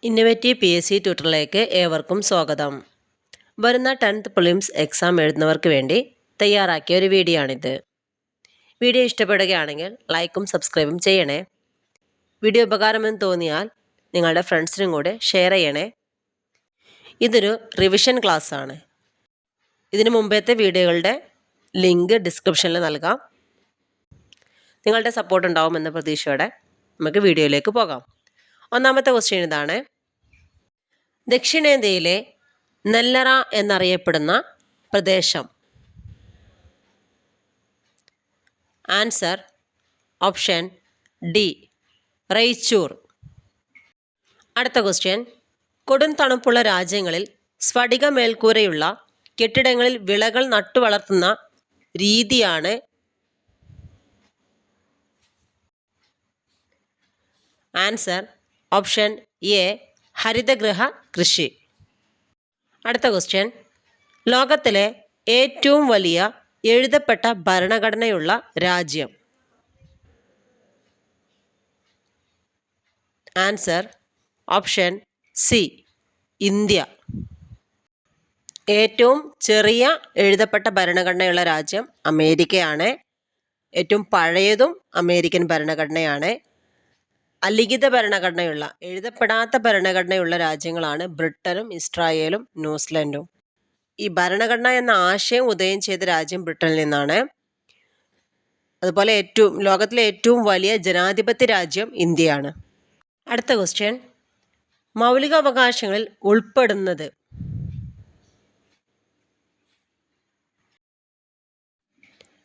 Innovative PSC ട്യൂട്ടറിലേക്ക് ഏവർക്കും സ്വാഗതം. വരുന്ന 10th പ്രിലിംസ് എക്സാം എഴുതുന്നവർക്ക് വേണ്ടി തയ്യാറാക്കിയ ഒരു വീഡിയോ ആണിത്. വീഡിയോ ഇഷ്ടപ്പെടുകയാണെങ്കിൽ ലൈക്കും സബ്സ്ക്രൈബും ചെയ്യണേ. വീഡിയോ ഉപകാരമെന്ന് തോന്നിയാൽ നിങ്ങളുടെ ഫ്രണ്ട്സിനും കൂടെ ഷെയർ ചെയ്യണേ. ഇതൊരു റിവിഷൻ ക്ലാസ് ആണ്. ഇതിനു മുമ്പത്തെ വീഡിയോകളുടെ ലിങ്ക് ഡിസ്ക്രിപ്ഷനിൽ നൽകാം. നിങ്ങളുടെ സപ്പോർട്ട് ഉണ്ടാവുമെന്ന പ്രതീക്ഷയോടെ നമുക്ക് വീഡിയോയിലേക്ക് പോകാം. ഒന്നാമത്തെ ക്വസ്റ്റ്യൻ ഇതാണ്: ദക്ഷിണേന്ത്യയിലെ നെല്ലറ എന്നറിയപ്പെടുന്ന പ്രദേശം. Answer option D, Raichur. അടുത്ത ക്വസ്റ്റ്യൻ: കൊടും തണുപ്പുള്ള രാജ്യങ്ങളിൽ സ്ഫടിക മേൽക്കൂരയുള്ള കെട്ടിടങ്ങളിൽ വിളകൾ നട്ടുവളർത്തുന്ന രീതിയാണ് ആൻസർ ഓപ്ഷൻ എ, ഹരിതഗൃഹ കൃഷി. അടുത്ത ക്വസ്റ്റ്യൻ: ലോകത്തിലെ ഏറ്റവും വലിയ എഴുതപ്പെട്ട ഭരണഘടനയുള്ള രാജ്യം. Answer option C, India. ഏറ്റവും ചെറിയ എഴുതപ്പെട്ട ഭരണഘടനയുള്ള രാജ്യം അമേരിക്കയാണ്. ഏറ്റവും പഴയതും അമേരിക്കൻ ഭരണഘടനയാണ്. അലിഖിത ഭരണഘടനയുള്ള, എഴുതപ്പെടാത്ത ഭരണഘടനയുള്ള രാജ്യങ്ങളാണ് ബ്രിട്ടനും ഇസ്രായേലും ന്യൂസിലൻഡും. ഈ ഭരണഘടന എന്ന ആശയം ഉദയം ചെയ്ത രാജ്യം ബ്രിട്ടനിൽ നിന്നാണ്. അതുപോലെ ലോകത്തിലെ ഏറ്റവും വലിയ ജനാധിപത്യ രാജ്യം ഇന്ത്യയാണ്. അടുത്ത ക്വസ്റ്റ്യൻ: മൗലികാവകാശങ്ങളിൽ ഉൾപ്പെടുന്നത്.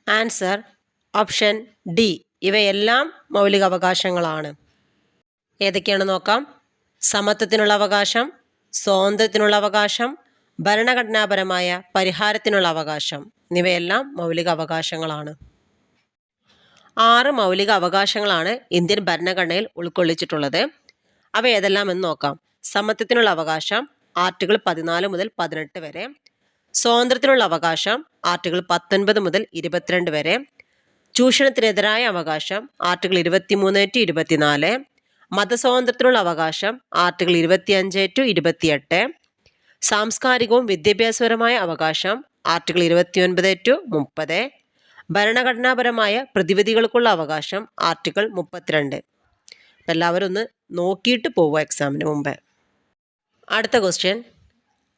ആൻസർ ഓപ്ഷൻ ഡി, ഇവയെല്ലാം മൗലികാവകാശങ്ങളാണ്. ഏതൊക്കെയാണ് നോക്കാം. സമത്വത്തിനുള്ള അവകാശം, സ്വാതന്ത്ര്യത്തിനുള്ള അവകാശം, ഭരണഘടനാപരമായ പരിഹാരത്തിനുള്ള അവകാശം എന്നിവയെല്ലാം മൗലിക അവകാശങ്ങളാണ്. 6 മൗലിക അവകാശങ്ങളാണ് ഇന്ത്യൻ ഭരണഘടനയിൽ ഉൾക്കൊള്ളിച്ചിട്ടുള്ളത്. അവ ഏതെല്ലാം എന്ന് നോക്കാം. സമത്വത്തിനുള്ള അവകാശം ആർട്ടിക്കിൾ 14 മുതൽ 18 വരെ, സ്വാതന്ത്ര്യത്തിനുള്ള അവകാശം ആർട്ടിക്കിൾ 19 മുതൽ 22 വരെ, ചൂഷണത്തിനെതിരായ അവകാശം ആർട്ടിക്കിൾ 23 to 24, മതസ്വാതന്ത്ര്യത്തിനുള്ള അവകാശം ആർട്ടിക്കിൾ 25 to 28, സാംസ്കാരികവും വിദ്യാഭ്യാസപരമായ അവകാശം ആർട്ടിക്കിൾ 29 to 30, ഭരണഘടനാപരമായ പ്രതിവിധികൾക്കുള്ള അവകാശം ആർട്ടിക്കിൾ 32. എല്ലാവരും ഒന്ന് നോക്കിയിട്ട് പോവുക എക്സാമിന് മുമ്പ്. അടുത്ത ക്വസ്റ്റ്യൻ: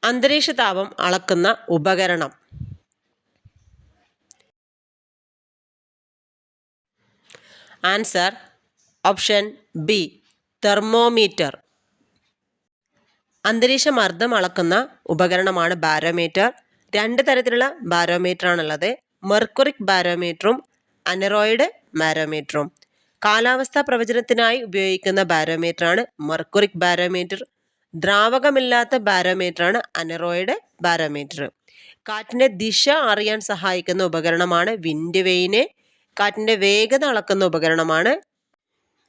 അന്തരീക്ഷ താപം അളക്കുന്ന ഉപകരണം. Answer option B, thermometer. അന്തരീക്ഷ മർദ്ദം അളക്കുന്ന ഉപകരണമാണ് ബാരോമീറ്റർ. 2 തരത്തിലുള്ള ബാരോമീറ്റർ ആണുള്ളത്: മെർക്കുറിക് ബാരോമീറ്ററും അനറോയിഡ് ബാരോമീറ്ററും. കാലാവസ്ഥാ പ്രവചനത്തിനായി ഉപയോഗിക്കുന്ന ബാരോമീറ്ററാണ് മെർക്കുറിക് ബാരോമീറ്റർ. ദ്രാവകമില്ലാത്ത ബാരോമീറ്ററാണ് അനറോയിഡ് ബാരോമീറ്റർ. കാറ്റിൻ്റെ ദിശ അറിയാൻ സഹായിക്കുന്ന ഉപകരണമാണ് വിൻഡ് വെയിന്. കാറ്റിൻ്റെ വേഗത അളക്കുന്ന ഉപകരണമാണ്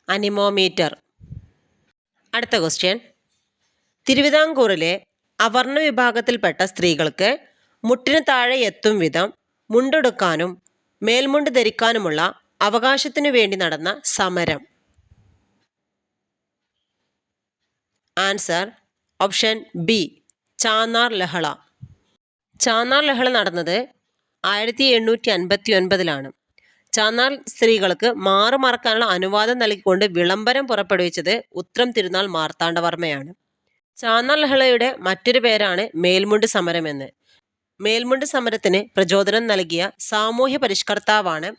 അനിമോമീറ്റർ. അടുത്ത ക്വസ്റ്റ്യൻ: തിരുവിതാംകൂറിലെ അവർണ വിഭാഗത്തിൽപ്പെട്ട സ്ത്രീകൾക്ക് മുട്ടിന് താഴെ എത്തും വിധം മുണ്ടെടുക്കാനും മേൽമുണ്ട് ധരിക്കാനുമുള്ള അവകാശത്തിനു വേണ്ടി നടന്ന സമരം. ആൻസർ ഓപ്ഷൻ ബി, ചാന്നാർ ലഹള. ചാന്നാർ ലഹള നടന്നത് 1759 ചാന്നാർ സ്ത്രീകൾക്ക് മാറുമറക്കാനുള്ള അനുവാദം നൽകിക്കൊണ്ട് വിളംബരം പുറപ്പെടുവിച്ചത് ഉത്രം തിരുനാൾ മാർത്താണ്ഡവർമ്മയാണ്. ചാന്നാർ ലഹളയുടെ മറ്റൊരു പേരാണ് മേൽമുണ്ട് സമരം എന്ന്. മേൽമുണ്ട് സമരത്തിന് പ്രചോദനം നൽകിയ സാമൂഹ്യ പരിഷ്കർത്താവാണ്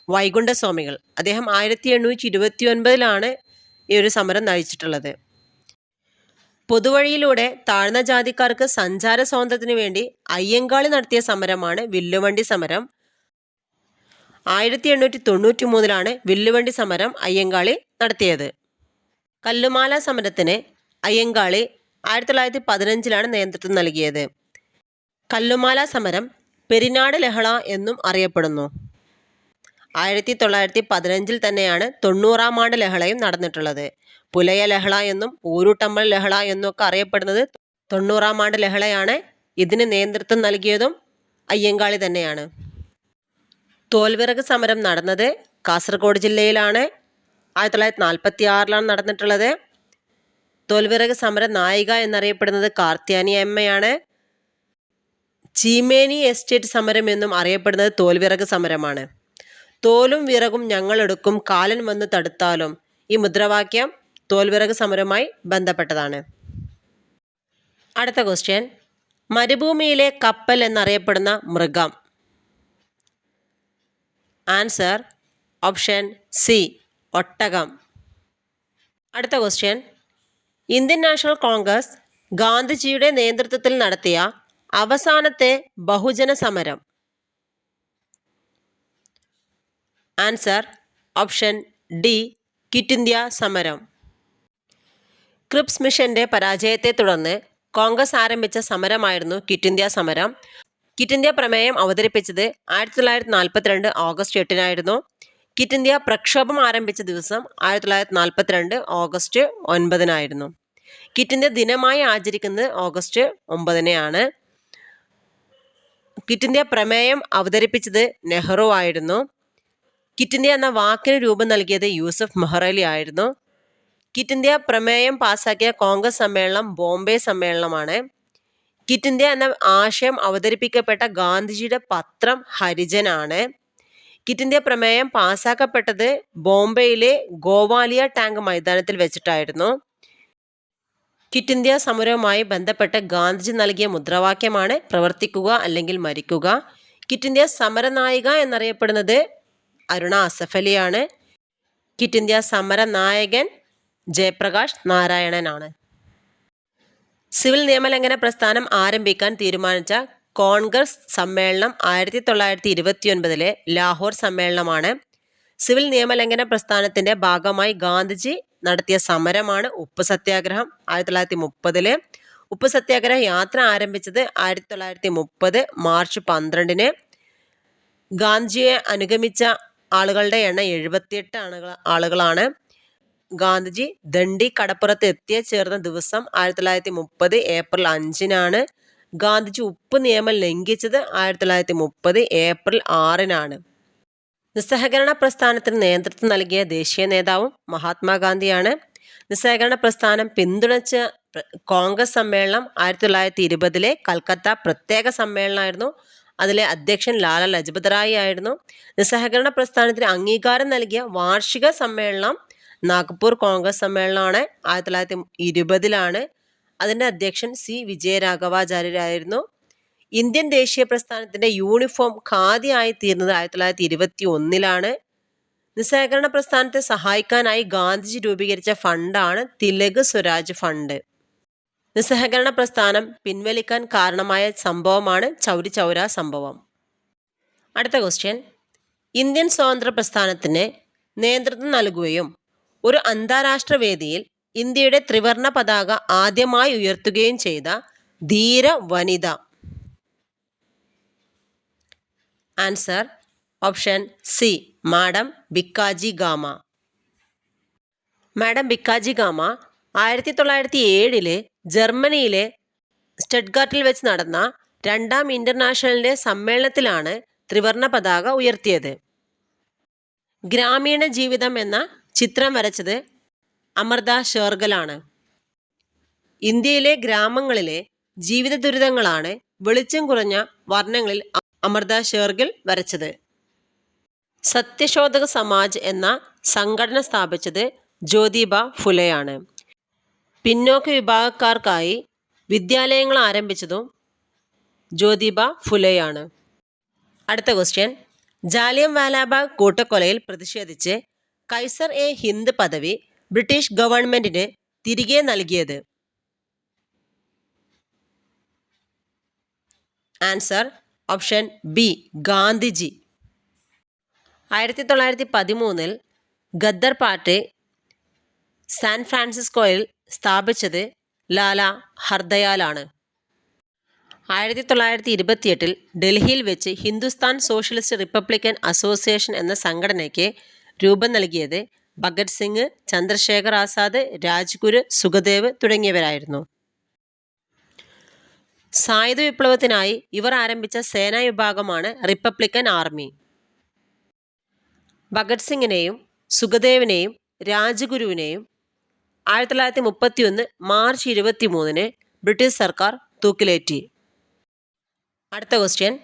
വൈകുണ്ഠസ്വാമികൾ. അദ്ദേഹം 1829 ഈ ഒരു സമരം നയിച്ചിട്ടുള്ളത്. പൊതുവഴിയിലൂടെ താഴ്ന്ന ജാതിക്കാർക്ക് സഞ്ചാര സ്വാതന്ത്ര്യത്തിനു വേണ്ടി അയ്യങ്കാളി നടത്തിയ സമരമാണ് വില്ലുവണ്ടി സമരം. 1893 വില്ലുവണ്ടി സമരം അയ്യങ്കാളി നടത്തിയത്. കല്ലുമാല സമരത്തിന് അയ്യങ്കാളി 1915 നേതൃത്വം നൽകിയത്. കല്ലുമാല സമരം പെരിനാട് ലഹള എന്നും അറിയപ്പെടുന്നു. 1915 തന്നെയാണ് 90-ാം ആണ്ട് ലഹളയും നടന്നിട്ടുള്ളത്. പുലയ ലഹള എന്നും ഊരുട്ടമ്മൽ ലഹള എന്നും ഒക്കെ അറിയപ്പെടുന്നത് 90-ാം ആണ്ട് ലഹളയാണ്. ഇതിന് നേതൃത്വം നൽകിയതും അയ്യങ്കാളി തന്നെയാണ്. തോൽവിറക് സമരം നടന്നത് കാസർഗോഡ് ജില്ലയിലാണ്. 1946 നടന്നിട്ടുള്ളത്. തോൽവിറക് സമര നായിക എന്നറിയപ്പെടുന്നത് കാർത്യാനി അമ്മയാണ്. ചീമേനി എസ്റ്റേറ്റ് സമരം എന്നും അറിയപ്പെടുന്നത് തോൽവിറക് സമരമാണ്. തോലും വിറകും ഞങ്ങളെടുക്കും കാലൻ വന്ന് തടുത്താലും, ഈ മുദ്രാവാക്യം തോൽവിറക് സമരവുമായി ബന്ധപ്പെട്ടതാണ്. അടുത്ത ക്വസ്റ്റ്യൻ, മരുഭൂമിയിലെ കപ്പൽ എന്നറിയപ്പെടുന്ന മൃഗം. ആൻസർ ഓപ്ഷൻ സി ഒട്ടകം. അടുത്ത ക്വസ്റ്റ്യൻ, ഇന്ത്യൻ നാഷണൽ കോൺഗ്രസ് ഗാന്ധിജിയുടെ നേതൃത്വത്തിൽ നടത്തിയ അവസാനത്തെ ബഹുജന സമരം. Answer option D quit India സമരം. ക്രിപ്സ് മിഷന്റെ പരാജയത്തെ തുടർന്ന് കോൺഗ്രസ് ആരംഭിച്ച സമരമായിരുന്നു ക്വിറ്റ് ഇന്ത്യ സമരം. ക്വിറ്റ് ഇന്ത്യ പ്രമേയം അവതരിപ്പിച്ചത് 1942 ഓഗസ്റ്റ് 8-നായിരുന്നു. ക്വിറ്റ് ഇന്ത്യ പ്രക്ഷോഭം ആരംഭിച്ച ദിവസം 1942 ഓഗസ്റ്റ് 9-നായിരുന്നു. ക്വിറ്റ് ഇന്ത്യ ദിനമായി ആചരിക്കുന്നത് ഓഗസ്റ്റ് 9-നെയാണ്. ക്വിറ്റ് ഇന്ത്യ പ്രമേയം അവതരിപ്പിച്ചത് നെഹ്റു ആയിരുന്നു. ക്വിറ്റ് ഇന്ത്യ എന്ന വാക്കിന് രൂപം നൽകിയത് യൂസഫ് മെഹ്റലി ആയിരുന്നു. ക്വിറ്റ് ഇന്ത്യ പ്രമേയം പാസാക്കിയ കോൺഗ്രസ് സമ്മേളനം ബോംബെ സമ്മേളനമാണ്. ക്വിറ്റ് ഇന്ത്യ എന്ന ആശയം അവതരിപ്പിക്കപ്പെട്ട ഗാന്ധിജിയുടെ പത്രം ഹരിജനാണ്. ക്വിറ്റ് ഇന്ത്യ പ്രമേയം പാസാക്കപ്പെട്ടത് ബോംബെയിലെ ഗോവാലിയ ടാങ്ക് മൈതാനത്തിൽ വെച്ചിട്ടായിരുന്നു. ക്വിറ്റ് ഇന്ത്യ സമരവുമായി ബന്ധപ്പെട്ട് ഗാന്ധിജി നൽകിയ മുദ്രാവാക്യമാണ് പ്രവർത്തിക്കുക അല്ലെങ്കിൽ മരിക്കുക. ക്വിറ്റ് ഇന്ത്യ സമരനായിക എന്നറിയപ്പെടുന്നത് അരുണ അസഫലിയാണ്. ക്വിറ്റ് ഇന്ത്യ സമരനായകൻ ജയപ്രകാശ് നാരായണനാണ്. സിവിൽ നിയമലംഘന പ്രസ്ഥാനം ആരംഭിക്കാൻ തീരുമാനിച്ച കോൺഗ്രസ് സമ്മേളനം 1929 ലാഹോർ സമ്മേളനമാണ്. സിവിൽ നിയമലംഘന പ്രസ്ഥാനത്തിന്റെ ഭാഗമായി ഗാന്ധിജി നടത്തിയ സമരമാണ് ഉപ്പ് സത്യാഗ്രഹം 1930. ഉപ്പ് സത്യാഗ്രഹ യാത്ര ആരംഭിച്ചത് 1930 മാർച്ച് 12-ന്. ഗാന്ധിജിയെ അനുഗമിച്ച ആളുകളുടെ എണ്ണം 78 ആളുകളാണ്. ഗാന്ധിജി ദണ്ഡി കടപ്പുറത്ത് എത്തിച്ചേർന്ന ദിവസം 1930 ഏപ്രിൽ 5-നാണ്. ഗാന്ധിജി ഉപ്പ് നിയമം ലംഘിച്ചത് 1930 ഏപ്രിൽ 6-നാണ്. നിസ്സഹകരണ പ്രസ്ഥാനത്തിന് നേതൃത്വം നൽകിയ ദേശീയ നേതാവും മഹാത്മാഗാന്ധിയാണ്. നിസ്സഹകരണ പ്രസ്ഥാനം പിന്തുണച്ച കോൺഗ്രസ് സമ്മേളനം 1920 കൽക്കത്ത പ്രത്യേക സമ്മേളനമായിരുന്നു. അതിലെ അധ്യക്ഷൻ ലാല ലജ്പത് റായ് ആയിരുന്നു. നിസ്സഹകരണ പ്രസ്ഥാനത്തിന് അംഗീകാരം നൽകിയ വാർഷിക സമ്മേളനം നാഗ്പൂർ കോൺഗ്രസ് സമ്മേളനമാണ് 1920-ലാണ്. അതിൻ്റെ അധ്യക്ഷൻ സി വിജയരാഘവാചാര്യരായിരുന്നു. ഇന്ത്യൻ ദേശീയ പ്രസ്ഥാനത്തിൻ്റെ യൂണിഫോം ഖാദി ആയി തീർന്നത് 1921-ലാണ്. നിസ്സഹകരണ പ്രസ്ഥാനത്തെ സഹായിക്കാനായി ഗാന്ധിജി രൂപീകരിച്ച ഫണ്ടാണ് തിലക് സ്വരാജ് ഫണ്ട്. നിസ്സഹകരണ പ്രസ്ഥാനം പിൻവലിക്കാൻ കാരണമായ സംഭവമാണ് ചൗരി ചൗര സംഭവം. അടുത്ത ക്വസ്റ്റ്യൻ, ഇന്ത്യൻ സ്വാതന്ത്ര്യ പ്രസ്ഥാനത്തിന് നേതൃത്വം നൽകുകയും ഒരു അന്താരാഷ്ട്ര വേദിയിൽ ഇന്ത്യയുടെ ത്രിവർണ പതാക ആദ്യമായി ഉയർത്തുകയും ചെയ്ത ധീര വനിത. Answer option C madam Bhikaji Cama. Madam Bhikaji Cama 1907 ജർമ്മനിയിലെ സ്റ്റട്ട്ഗാർട്ടിൽ വെച്ച് നടന്ന 2ാം ഇന്റർനാഷണലിന്റെ സമ്മേളനത്തിലാണ് ത്രിവർണ പതാക ഉയർത്തിയത്. ഗ്രാമീണ ജീവിതം എന്ന ചിത്രം വരച്ചത് അമൃത ഷേർഗിലാണ്. ഇന്ത്യയിലെ ഗ്രാമങ്ങളിലെ ജീവിത ദുരിതങ്ങളാണ് വെളിച്ചം കുറഞ്ഞ വർണ്ണങ്ങളിൽ അമൃത ഷേർഗിൽ വരച്ചത്. സത്യശോധക സമാജ് എന്ന സംഘടന സ്ഥാപിച്ചത് ജ്യോതിബ ഫുലെയാണ്. പിന്നോക്ക വിഭാഗക്കാർക്കായി വിദ്യാലയങ്ങൾ ആരംഭിച്ചതും ജ്യോതിബ ഫുലെയാണ്. അടുത്ത ക്വസ്റ്റ്യൻ, ജാലിയൻ വാലാബാഗ് കൂട്ടക്കൊലയിൽ പ്രതിഷേധിച്ച് കൈസർ എ ഹിന്ദ് പദവി ബ്രിട്ടീഷ് ഗവൺമെന്റിന് തിരികെ നൽകിയത്. Answer option B Gandhiji. 1913 Ghadar party San ഫ്രാൻസിസ്കോയിൽ സ്ഥാപിച്ചത് ലാല ഹർദയാലാണ്. 1928 ഡൽഹിയിൽ വെച്ച് ഹിന്ദുസ്ഥാൻ സോഷ്യലിസ്റ്റ് റിപ്പബ്ലിക്കൻ അസോസിയേഷൻ എന്ന സംഘടനയ്ക്ക് രൂപം നൽകിയത് ഭഗത് സിംഗ്, ചന്ദ്രശേഖർ ആസാദ്, രാജ്ഗുരു, സുഖദേവ് തുടങ്ങിയവരായിരുന്നു. സായുധ വിപ്ലവത്തിനായി ഇവർ ആരംഭിച്ച സേനാ വിഭാഗമാണ് റിപ്പബ്ലിക്കൻ ആർമി. ഭഗത് സിംഗിനെയും സുഖദേവിനെയും രാജ്ഗുരുവിനെയും 1931 മാർച്ച് 23 ബ്രിട്ടീഷ് സർക്കാർ തൂക്കിലേറ്റി. അടുത്ത ക്വസ്റ്റ്യൻ,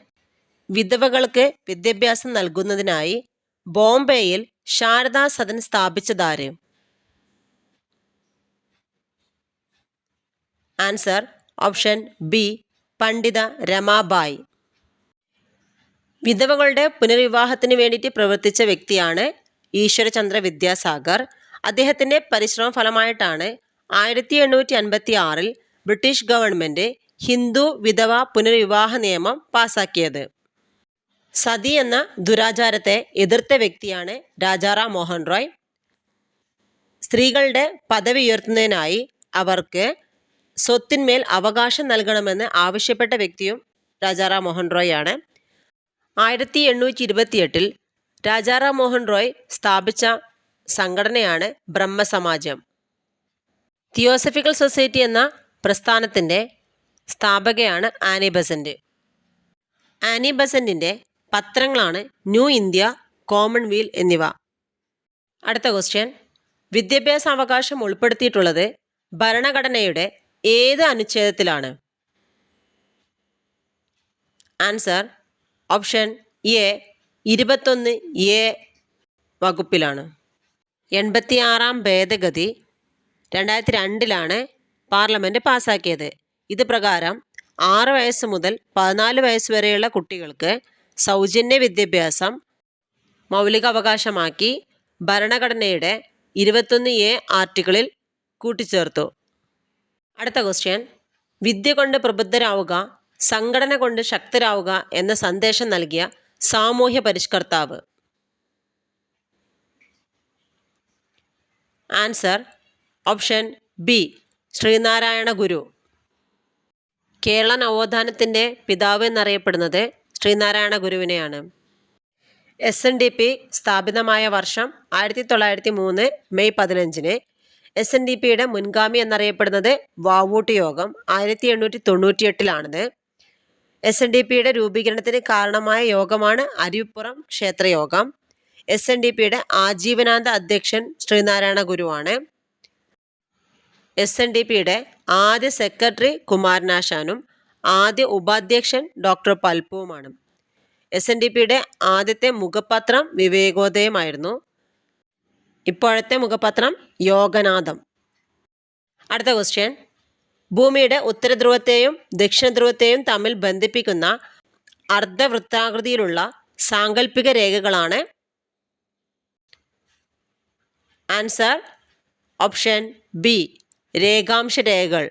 വിധവകൾക്ക് വിദ്യാഭ്യാസം നൽകുന്നതിനായി ബോംബെയിൽ ശാരദാ സദൻ സ്ഥാപിച്ചതാര്? Answer option B Pandita Ramabai. വിധവകളുടെ പുനർവിവാഹത്തിന് വേണ്ടിയിട്ട് പ്രവർത്തിച്ച വ്യക്തിയാണ് ഈശ്വരചന്ദ്ര വിദ്യാസാഗർ. അദ്ദേഹത്തിൻ്റെ പരിശ്രമ ഫലമായിട്ടാണ് 1856 ബ്രിട്ടീഷ് ഗവൺമെൻറ് ഹിന്ദു വിധവ പുനർവിവാഹ നിയമം പാസാക്കിയത്. സതി എന്ന ദുരാചാരത്തെ എതിർത്ത വ്യക്തിയാണ് രാജാറാം മോഹൻ റോയ്. സ്ത്രീകളുടെ പദവി ഉയർത്തുന്നതിനായി അവർക്ക് സ്വത്തിന്മേൽ അവകാശം നൽകണമെന്ന് ആവശ്യപ്പെട്ട വ്യക്തിയും രാജാറാം മോഹൻ റോയ് ആണ്. 1828 രാജാറാം മോഹൻ റോയ് സ്ഥാപിച്ച സംഘടനയാണ് ബ്രഹ്മസമാജം. തിയോസഫിക്കൽ സൊസൈറ്റി എന്ന പ്രസ്ഥാനത്തിൻ്റെ സ്ഥാപകയാണ് ആനി ബസന്റ്. ആനി ബസന്റിൻ്റെ പത്രങ്ങളാണ് ന്യൂ ഇന്ത്യ, കോമൺവീൽ എന്നിവ. അടുത്ത ക്വസ്റ്റ്യൻ, വിദ്യാഭ്യാസ അവകാശം ഉൾപ്പെടുത്തിയിട്ടുള്ളത് ഭരണഘടനയുടെ ഏത് അനുച്ഛേദത്തിലാണ്? ആൻസർ ഓപ്ഷൻ എ 21A വകുപ്പിലാണ്. 86 ഭേദഗതി 2002 പാർലമെൻറ്റ് പാസാക്കിയത്. ഇത് പ്രകാരം 6 വയസ്സ് മുതൽ 14 വയസ്സ് വരെയുള്ള കുട്ടികൾക്ക് സൗജന്യ വിദ്യാഭ്യാസം മൗലിക അവകാശമാക്കി ഭരണഘടനയുടെ 21A ആർട്ടിക്കിളിൽ കൂട്ടിച്ചേർത്തു. അടുത്ത ക്വസ്റ്റ്യൻ, വിദ്യ കൊണ്ട് പ്രബുദ്ധരാവുക, സംഘടന കൊണ്ട് ശക്തരാവുക എന്ന സന്ദേശം നൽകിയ സാമൂഹ്യ പരിഷ്കർത്താവ്? ആൻസർ ഓപ്ഷൻ ബി ശ്രീനാരായണ ഗുരു. കേരള നവോത്ഥാനത്തിൻ്റെ പിതാവ് എന്നറിയപ്പെടുന്നത് ശ്രീനാരായണ ഗുരുവിനെയാണ്. SNDP സ്ഥാപിതമായ വർഷം 1903 മെയ് 15. SNDPയുടെ മുൻഗാമി എന്നറിയപ്പെടുന്നത് വാവൂട്ട് യോഗം 1898. SNDPയുടെ രൂപീകരണത്തിന് കാരണമായ യോഗമാണ് അരുവിപ്പുറം ക്ഷേത്രയോഗം. SNDPയുടെ ആജീവനാന്ത അധ്യക്ഷൻ ശ്രീനാരായണ ഗുരുവാണ്. SNDPയുടെ ആദ്യ സെക്രട്ടറി കുമാരനാശാനും ആദ്യ ഉപാധ്യക്ഷൻ ഡോക്ടർ പൽപ്പുവുമാണ്. SNDPയുടെ ആദ്യത്തെ മുഖപത്രം വിവേകോദയമായിരുന്നു. ഇപ്പോഴത്തെ മുഖപത്രം യോഗനാഥം. അടുത്ത ക്വസ്റ്റ്യൻ, ഭൂമിയുടെ ഉത്തരധ്രുവത്തെയും ദക്ഷിണ ധ്രുവത്തെയും തമ്മിൽ ബന്ധിപ്പിക്കുന്ന അർദ്ധവൃത്താകൃതിയിലുള്ള സാങ്കല്പിക രേഖകളാണ്? ആൻസർ ഓപ്ഷൻ ബി രേഖാംശ രേഖകൾ.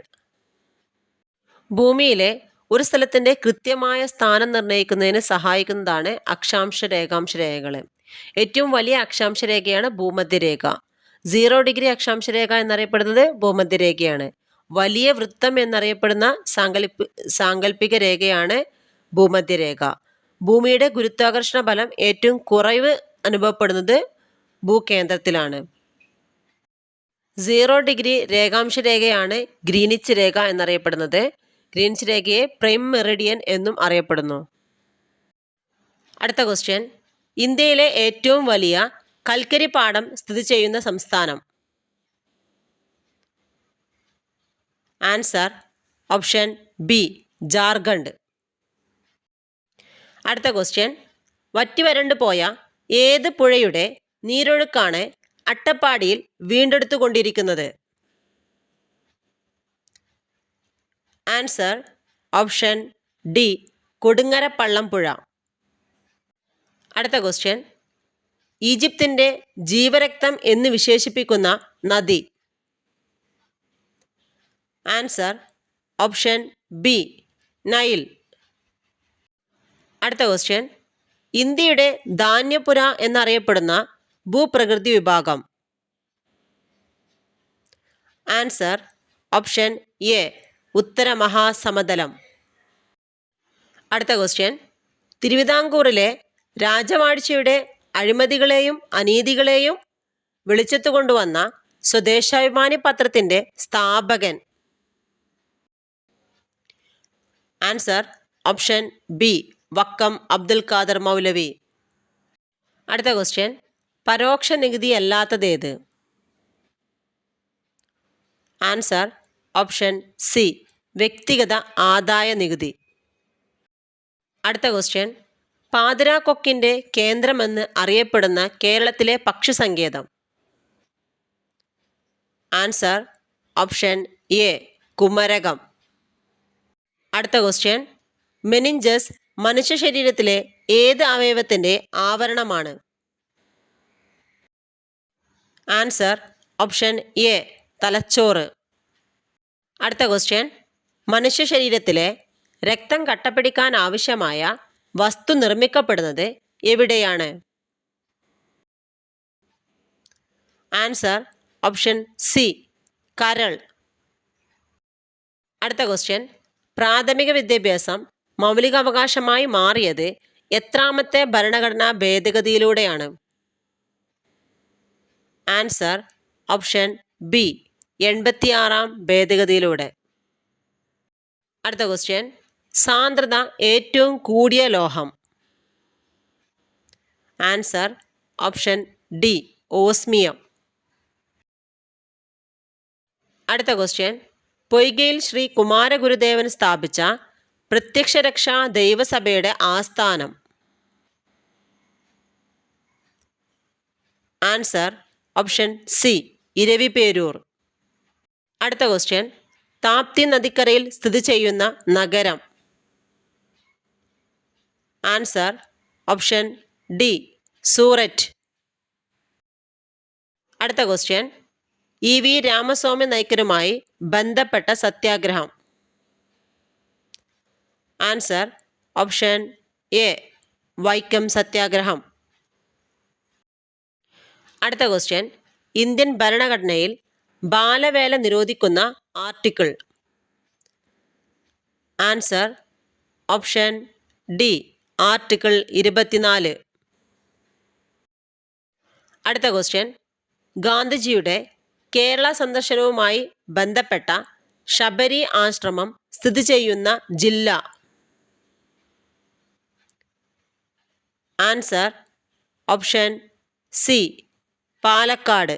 ഭൂമിയിലെ ഒരു സ്ഥലത്തിൻ്റെ കൃത്യമായ സ്ഥാനം നിർണ്ണയിക്കുന്നതിന് സഹായിക്കുന്നതാണ് അക്ഷാംശ രേഖാംശ രേഖകൾ. ഏറ്റവും വലിയ അക്ഷാംശ രേഖയാണ് ഭൂമധ്യരേഖ. 0 ഡിഗ്രി അക്ഷാംശ രേഖ എന്നറിയപ്പെടുന്നത് ഭൂമധ്യരേഖയാണ്. വലിയ വൃത്തം എന്നറിയപ്പെടുന്ന സാങ്കല്പിക രേഖയാണ് ഭൂമധ്യരേഖ. ഭൂമിയുടെ ഗുരുത്വാകർഷണ ബലം ഏറ്റവും കുറവ് അനുഭവപ്പെടുന്നത് ഭൂകേന്ദ്രത്തിലാണ്. 0 ഡിഗ്രി രേഖാംശ രേഖയാണ് ഗ്രീനിച്ച് രേഖ എന്നറിയപ്പെടുന്നത്. ഗ്രീനിച്ച് രേഖയെ പ്രൈം മെറിഡിയൻ എന്നും അറിയപ്പെടുന്നു. അടുത്ത ക്വസ്റ്റ്യൻ, ഇന്ത്യയിലെ ഏറ്റവും വലിയ കൽക്കരി പാടം സ്ഥിതി ചെയ്യുന്ന സംസ്ഥാനം? Answer option B Jharkhand. അടുത്ത ക്വസ്റ്റ്യൻ, വറ്റിവരണ്ടു പോയ ഏത് പുഴയുടെ നീരൊഴുക്കാണ് അട്ടപ്പാടിയിൽ വീണ്ടെടുത്തുകൊണ്ടിരിക്കുന്നത്? ആൻസർ ഓപ്ഷൻ ഡി കൊടുങ്ങരപ്പള്ളം പുഴ. അടുത്ത ക്വസ്റ്റ്യൻ, ഈജിപ്തിൻ്റെ ജീവരക്തം എന്ന് വിശേഷിപ്പിക്കുന്ന നദി? Answer option B Nile. അടുത്ത ക്വസ്റ്റ്യൻ, ഇന്ത്യയുടെ ധാന്യപുര എന്നറിയപ്പെടുന്ന ഭൂപ്രകൃതി വിഭാഗം? ആൻസർ ഓപ്ഷൻ എ ഉത്തര മഹാസമതലം. അടുത്ത ക്വസ്റ്റ്യൻ, തിരുവിതാംകൂറിലെ രാജവാഴ്ചയുടെ അഴിമതികളെയും അനീതികളെയും വെളിച്ചത്തു കൊണ്ടുവന്ന സ്വദേശാഭിമാനി പത്രത്തിൻ്റെ സ്ഥാപകൻ? Answer option B Vakkom Abdul Khader Moulavi. അടുത്ത ക്വസ്റ്റ്യൻ, പരോക്ഷ നികുതി അല്ലാത്തതേത്? ആൻസർ ഓപ്ഷൻ സി വ്യക്തിഗത ആദായ നികുതി. അടുത്ത ക്വസ്റ്റ്യൻ, പാതിരാക്കൊക്കിൻ്റെ കേന്ദ്രമെന്ന് അറിയപ്പെടുന്ന കേരളത്തിലെ പക്ഷി സങ്കേതം. Answer option A Kumarakom. അടുത്ത ക്വസ്റ്റ്യൻ, മെനിഞ്ചസ് മനുഷ്യ ശരീരത്തിലെ ഏത് അവയവത്തിൻ്റെ ആവരണമാണ്? ആൻസർ ഓപ്ഷൻ എ തലച്ചോറ്. അടുത്ത ക്വസ്റ്റ്യൻ, മനുഷ്യ ശരീരത്തിലെ രക്തം കട്ടപിടിക്കാൻ ആവശ്യമായ വസ്തു നിർമ്മിക്കപ്പെടുന്നത് എവിടെയാണ്? ആൻസർ ഓപ്ഷൻ സി കരൾ. അടുത്ത ക്വസ്റ്റ്യൻ, പ്രാഥമിക വിദ്യാഭ്യാസം മൗലികാവകാശമായി മാറിയത് എത്രാമത്തെ ഭരണഘടനാ ഭേദഗതിയിലൂടെയാണ്? ആൻസർ ഓപ്ഷൻ ബി 86-ാം ഭേദഗതിയിലൂടെ. അടുത്ത ക്വസ്റ്റ്യൻ, സാന്ദ്രത ഏറ്റവും കൂടിയ ലോഹം. Answer option D osmium. അടുത്ത ക്വസ്റ്റ്യൻ, പൊയ്കയിൽ ശ്രീ കുമാരഗുരുദേവൻ സ്ഥാപിച്ച പ്രത്യക്ഷരക്ഷാ ദൈവസഭയുടെ ആസ്ഥാനം. Answer option C Eraviperoor. അടുത്ത ക്വസ്റ്റ്യൻ, താപ്തി നദിക്കരയിൽ സ്ഥിതി ചെയ്യുന്ന നഗരം. Answer option D Surat. അടുത്ത ക്വസ്റ്റ്യൻ, ഇ വി രാമസ്വാമി നായ്ക്കരുമായി ബന്ധപ്പെട്ട സത്യാഗ്രഹം. ആൻസർ ഓപ്ഷൻ എ വൈക്കം സത്യാഗ്രഹം. അടുത്ത ക്വസ്റ്റ്യൻ, ഇന്ത്യൻ ഭരണഘടനയിൽ ബാലവേല നിരോധിക്കുന്ന article. Answer option D article 24. അടുത്ത ക്വസ്റ്റ്യൻ, ഗാന്ധിജിയുടെ കേരള സന്ദർശനവുമായി ബന്ധപ്പെട്ട ശബരി ആശ്രമം സ്ഥിതി ചെയ്യുന്ന ജില്ല. Answer option C Palakkad.